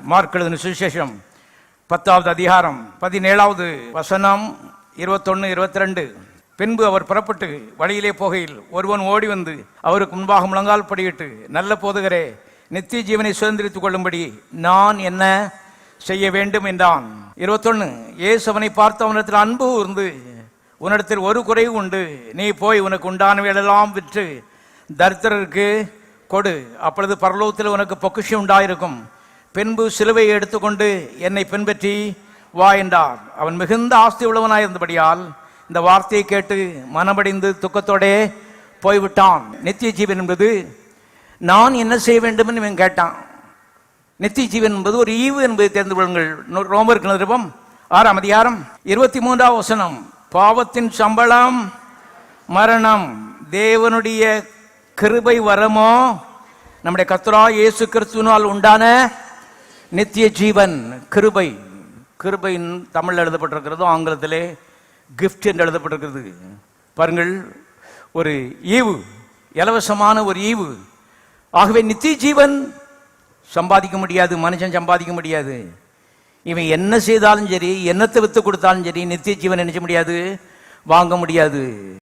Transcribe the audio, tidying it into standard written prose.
Mark எழுதின சுவிசேஷம் 10வது அதிகாரம் 17வது வசனம் 21, 22. பின்பு அவர் புறப்பட்டு வழியிலே போகையில் ஒருவன் ஓடி வந்து அவருக்கு முன்பாக முழங்கால் படியிட்டு, நல்ல போதகரே, நித்திய ஜீவனை சுதந்திரித்துக் கொள்ளும்படி நான் என்ன செய்ய வேண்டும் என்றான். 21. இயேசு அவனை பார்த்து அவனிடத்தில் அன்பு கூர்ந்து, உன்னிடத்தில் ஒரு குறைவு உண்டு, நீ போய் உனக்கு உண்டானவையெல்லாம் விற்று தரித்திரருக்கு கொடு, அப்பொழுது பரலோகத்தில் உனக்கு பொக்கிஷம் உண்டாயிருக்கும். பின்பு சிலுவையை எடுத்துக்கொண்டு என்னை பின்பற்றி வா என்றார். அவன் மிகுந்த ஆஸ்தி உள்ளவனாயிருந்தபடியால் இந்த வார்த்தையை கேட்டு மனமடைந்து துக்கத்தோடே போய்விட்டான். நித்திய ஜீவன் என்பது நான் என்ன செய்ய வேண்டும் என்று இவன் கேட்டான். நித்திய ஜீவன் என்பது ஒரு ஈவு என்பதை தெரிந்து கொள்ளுங்கள். ரோமருக்கு நிருபம் 6ஆம் அதிகாரம் 23வது வசனம். பாவத்தின் சம்பளம் மரணம், தேவனுடைய கிருபை வரமோ நம்முடைய கர்த்தராகிய இயேசு கிறிஸ்துவினால் உண்டான நித்திய ஜீவன். கிருபை, கிருபையின் தமிழ் எழுதப்பட்டிருக்கிறது, ஆங்கிலத்திலே கிஃப்ட் என்று எழுதப்பட்டிருக்கிறது. பாருங்கள், ஒரு ஈவு, இலவசமான ஒரு ஈவு. ஆகவே நித்திய ஜீவன் சம்பாதிக்க முடியாது, மனுஷன் சம்பாதிக்க முடியாது. இவன் என்ன செய்தாலும் சரி, என்னத்தை வித்து கொடுத்தாலும் சரி, நித்திய ஜீவன் நினைச்ச முடியாது, வாங்க முடியாது.